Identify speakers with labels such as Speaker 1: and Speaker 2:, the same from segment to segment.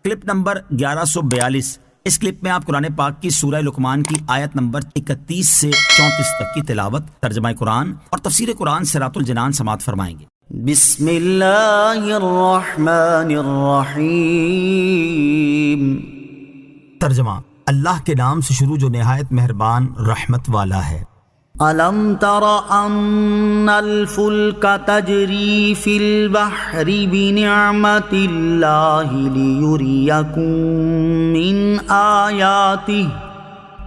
Speaker 1: Clip number 1142۔ اس clip میں آپ قرآن پاک کی سورہ لقمان کی آیت نمبر 31 سے 34 تک کی تلاوت، ترجمہ قرآن اور تفسیر قرآن صراط الجنان سماعت فرمائیں گے۔
Speaker 2: بسم اللہ الرحمن الرحیم۔
Speaker 1: ترجمہ، اللہ کے نام سے شروع جو نہایت مہربان رحمت والا ہے۔
Speaker 2: الم تر ان الفلک تجری فی البحر بنعمت اللہ لیریکم من آیاتہ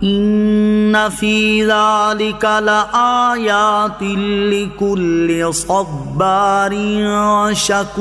Speaker 2: ان فی ذلک لآیات لکل صبار شکور۔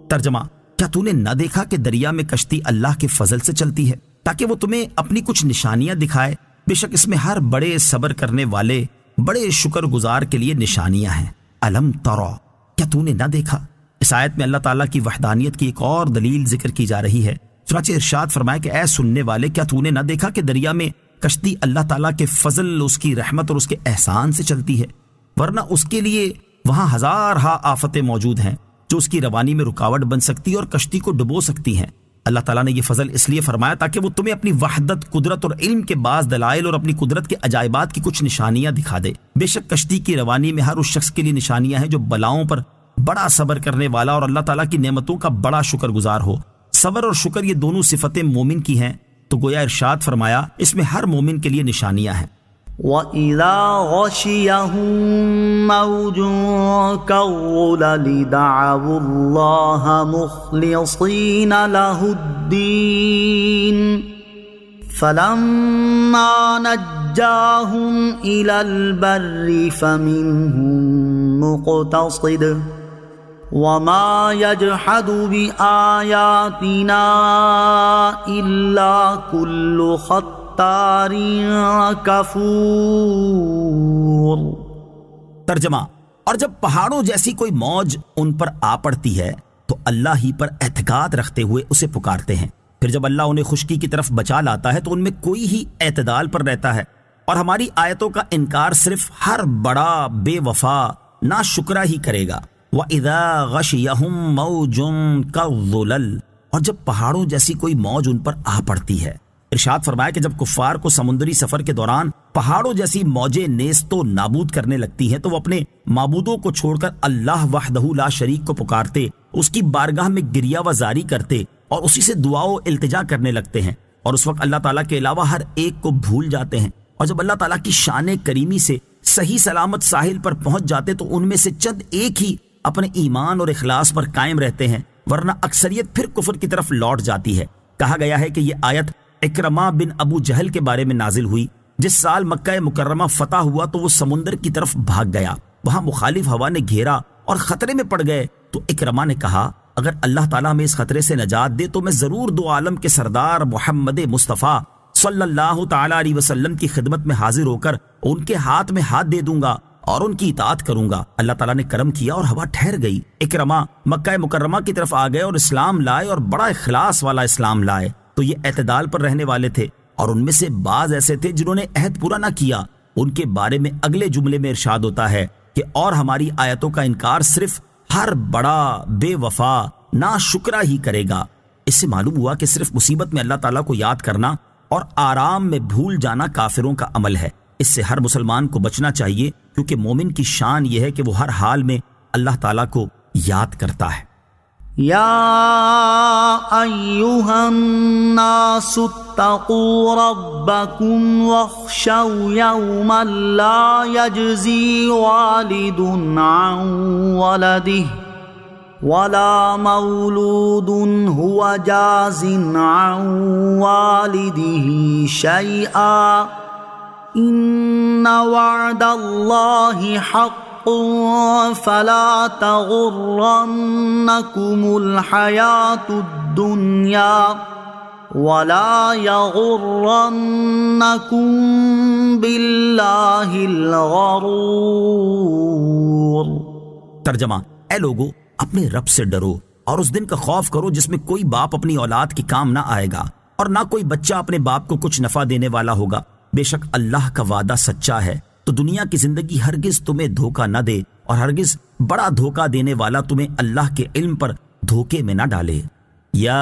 Speaker 1: ترجمہ، کیا تو نے نہ دیکھا کہ دریا میں کشتی اللہ کے فضل سے چلتی ہے تاکہ وہ تمہیں اپنی کچھ نشانیاں دکھائے؟ بے شک اس میں ہر بڑے صبر کرنے والے بڑے شکر گزار کے لیے نشانیاں ہیں۔ الم ترا، کیا تو نے نہ دیکھا؟ اس آیت میں اللہ تعالیٰ کی وحدانیت کی ایک اور دلیل ذکر کی جا رہی ہے۔ چنانچہ ارشاد فرمایا کہ اے سننے والے، کیا تو نے نہ دیکھا کہ دریا میں کشتی اللہ تعالیٰ کے فضل، اس کی رحمت اور اس کے احسان سے چلتی ہے، ورنہ اس کے لیے وہاں ہزارہا آفتیں موجود ہیں جو اس کی روانی میں رکاوٹ بن سکتی اور کشتی کو ڈبو سکتی ہیں۔ اللہ تعالیٰ نے یہ فضل اس لیے فرمایا تاکہ وہ تمہیں اپنی وحدت، قدرت اور علم کے بعض دلائل اور اپنی قدرت کے عجائبات کی کچھ نشانیاں دکھا دے۔ بے شک کشتی کی روانی میں ہر اس شخص کے لیے نشانیاں ہیں جو بلاؤں پر بڑا صبر کرنے والا اور اللہ تعالیٰ کی نعمتوں کا بڑا شکر گزار ہو۔ صبر اور شکر یہ دونوں صفتیں مومن کی ہیں، تو گویا ارشاد فرمایا اس میں ہر مومن کے لیے نشانیاں ہیں۔
Speaker 2: وَإِذَا غَشِيَهُم مَّوْجٌ كَالظُّلَلِ دَعَوُا اللَّهَ مُخْلِصِينَ لَهُ الدِّينَ فَلَمَّا نَجَّاهُمْ إِلَى الْبَرِّ فَمِنْهُم مُّقْتَصِدٌ وَمَا يَجْحَدُ بِآيَاتِنَا إِلَّا كُلُّ کفور۔
Speaker 1: ترجمہ، اور جب پہاڑوں جیسی کوئی موج ان پر آ پڑتی ہے تو اللہ ہی پر اعتقاد رکھتے ہوئے اسے پکارتے ہیں، پھر جب اللہ انہیں خشکی کی طرف بچا لاتا ہے تو ان میں کوئی ہی اعتدال پر رہتا ہے، اور ہماری آیتوں کا انکار صرف ہر بڑا بے وفا ناشکرا ہی کرے گا۔ وَإِذَا غَشِيَهُم مَّوْجٌ كَالظُّلَلِ، اور جب پہاڑوں جیسی کوئی موج ان پر آ پڑتی ہے۔ ارشاد فرمایا کہ جب کفار کو سمندری سفر کے دوران پہاڑوں جیسی موجیں نیست و نابود کرنے لگتی ہیں تو وہ اپنے معبودوں کو چھوڑ کر اللہ وحدہ لا شریک کو پکارتے، اس کی بارگاہ میں گریہ و زاری کرتے اور اسی سے دعا و التجا کرنے لگتے ہیں، اور اس وقت اللہ تعالیٰ کے علاوہ ہر ایک کو بھول جاتے ہیں، اور جب اللہ تعالیٰ کی شان کریمی سے صحیح سلامت ساحل پر پہنچ جاتے تو ان میں سے چند ایک ہی اپنے ایمان اور اخلاص پر قائم رہتے ہیں، ورنہ اکثریت پھر کفر کی طرف لوٹ جاتی ہے۔ کہا گیا ہے کہ یہ آیت اکرمہ بن ابو جہل کے بارے میں نازل ہوئی۔ جس سال مکہ مکرمہ فتح ہوا تو وہ سمندر کی طرف بھاگ گیا، وہاں مخالف ہوا نے گھیرا اور خطرے میں پڑ گئے، تو اکرمہ نے کہا اگر اللہ تعالیٰ ہمیں اس خطرے سے نجات دے تو میں ضرور دو عالم کے سردار محمد مصطفیٰ صلی اللہ تعالیٰ علیہ وسلم کی خدمت میں حاضر ہو کر ان کے ہاتھ میں ہاتھ دے دوں گا اور ان کی اطاعت کروں گا۔ اللہ تعالیٰ نے کرم کیا اور ہوا ٹھہر گئی۔ اکرمہ مکہ مکرمہ کی طرف آ گئے اور اسلام لائے، اور بڑا اخلاص والا اسلام لائے، تو یہ اعتدال پر رہنے والے تھے، اور ان میں سے بعض ایسے تھے جنہوں نے عہد پورا نہ کیا۔ ان کے بارے میں اگلے جملے میں ارشاد ہوتا ہے کہ اور ہماری آیتوں کا انکار صرف ہر بڑا بے وفا ناشکرا ہی کرے گا۔ اس سے معلوم ہوا کہ صرف مصیبت میں اللہ تعالیٰ کو یاد کرنا اور آرام میں بھول جانا کافروں کا عمل ہے۔ اس سے ہر مسلمان کو بچنا چاہیے، کیونکہ مومن کی شان یہ ہے کہ وہ ہر حال میں اللہ تعالیٰ کو یاد کرتا ہے۔
Speaker 2: یا ایھا الناس اتقوا ربکم واخشوا یوما لا یجزی والد عن ولده ولا مولود هو جاز عن والده شیئا ان وعد اللہ حق فلا تغرنکم الحیاۃ الدنیا ولا یغرنکم باللہ الغرور۔
Speaker 1: ترجمہ، اے لوگو اپنے رب سے ڈرو اور اس دن کا خوف کرو جس میں کوئی باپ اپنی اولاد کے کام نہ آئے گا اور نہ کوئی بچہ اپنے باپ کو کچھ نفع دینے والا ہوگا۔ بے شک اللہ کا وعدہ سچا ہے، تو دنیا کی زندگی ہرگز تمہیں دھوکہ نہ دے، اور ہرگز بڑا دھوکہ دینے والا تمہیں اللہ کے علم پر دھوکے میں نہ ڈالے۔ یا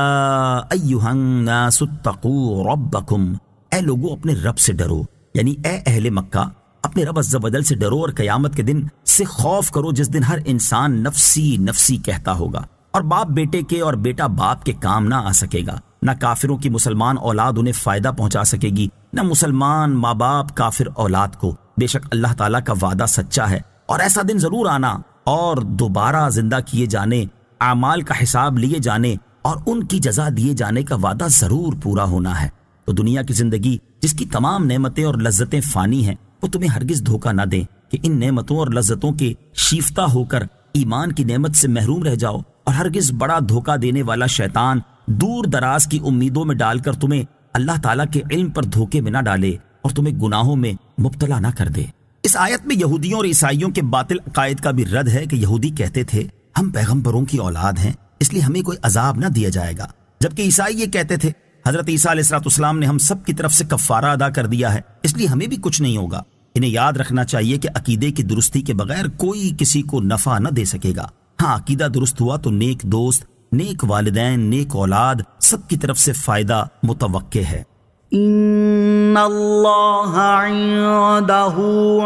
Speaker 1: ایھا الناس اتقوا ربکم، اے لوگوں اپنے رب سے ڈرو، یعنی اے اہل مکہ اپنے رب عز و جل سے ڈرو اور قیامت کے دن سے خوف کرو جس دن ہر انسان نفسی نفسی کہتا ہوگا، اور باپ بیٹے کے اور بیٹا باپ کے کام نہ آ سکے گا۔ نہ کافروں کی مسلمان اولاد انہیں فائدہ پہنچا سکے گی، نہ مسلمان ماں باپ کافر اولاد کو۔ بے شک اللہ تعالیٰ کا وعدہ سچا ہے، اور ایسا دن ضرور آنا اور دوبارہ زندہ کیے جانے، اعمال کا حساب لیے جانے اور ان کی جزا دیے جانے کا وعدہ ضرور پورا ہونا ہے۔ تو دنیا کی زندگی جس کی تمام نعمتیں اور لذتیں فانی ہیں، وہ تمہیں ہرگز دھوکہ نہ دیں کہ ان نعمتوں اور لذتوں کے شیفتہ ہو کر ایمان کی نعمت سے محروم رہ جاؤ، اور ہرگز بڑا دھوکہ دینے والا شیطان دور دراز کی امیدوں میں ڈال کر تمہیں اللہ تعالیٰ کے علم پر دھوکے میں نہ ڈالے اور تمہیں گناہوں میں مبتلا نہ کر دے۔ اس آیت میں یہودیوں اور عیسائیوں کے باطل عقائد کا بھی رد ہے کہ یہودی کہتے تھے ہم پیغمبروں کی اولاد ہیں اس لیے ہمیں کوئی عذاب نہ دیا جائے گا، جبکہ عیسائی یہ کہتے تھے حضرت عیسیٰ علیہ السلام نے ہم سب کی طرف سے کفارہ ادا کر دیا ہے اس لیے ہمیں بھی کچھ نہیں ہوگا۔ انہیں یاد رکھنا چاہیے کہ عقیدے کی درستی کے بغیر کوئی کسی کو نفع نہ دے سکے گا۔ ہاں عقیدہ درست ہوا تو نیک دوست، نیک والدین، نیک اولاد سب کی طرف سے فائدہ متوقع ہے۔
Speaker 2: ان اللہ عنده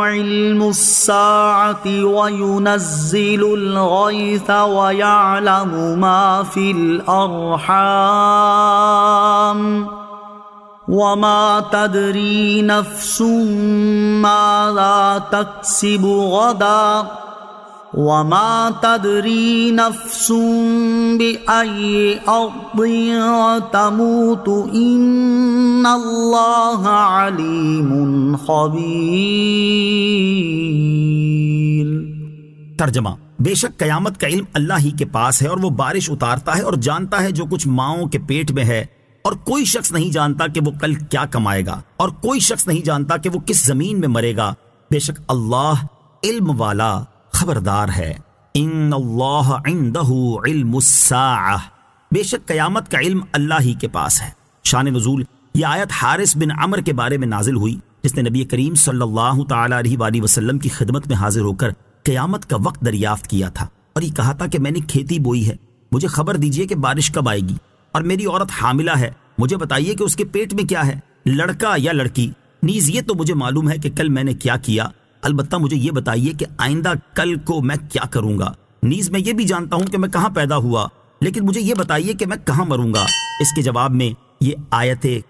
Speaker 2: علم الساعة وينزل الغيث ويعلم ما في الارحام وما تدري نفس ماذا تكسب غدا وما تدري نفس بأي أرض تموت إن الله عليم خبير۔
Speaker 1: ترجمہ: بے شک قیامت کا علم اللہ ہی کے پاس ہے، اور وہ بارش اتارتا ہے اور جانتا ہے جو کچھ ماؤں کے پیٹ میں ہے، اور کوئی شخص نہیں جانتا کہ وہ کل کیا کمائے گا، اور کوئی شخص نہیں جانتا کہ وہ کس زمین میں مرے گا۔ بے شک اللہ علم والا خبردار ہے۔ ان اللہ عنده علم الساعہ، بے شک قیامت کا علم اللہ ہی کے پاس ہے۔ شان نزول: یہ آیت حارث بن عمر کے بارے میں نازل ہوئی جس نے نبی کریم صلی اللہ تعالی علیہ وآلہ وسلم کی خدمت میں حاضر ہو کر قیامت کا وقت دریافت کیا تھا، اور یہ کہا تھا کہ میں نے کھیتی بوئی ہے، مجھے خبر دیجئے کہ بارش کب آئے گی، اور میری عورت حاملہ ہے، مجھے بتائیے کہ اس کے پیٹ میں کیا ہے، لڑکا یا لڑکی۔ نیز یہ تو مجھے معلوم ہے کہ کل میں نے کیا کیا، البتہ مجھے یہ بتائیے کہ آئندہ کل کو میں کیا کروں گا۔ نیز میں یہ بھی جانتا ہوں کہ میں کہاں پیدا ہوا، لیکن مجھے یہ بتائیے کہ میں کہاں مروں گا۔ اس کے جواب میں یہ آیت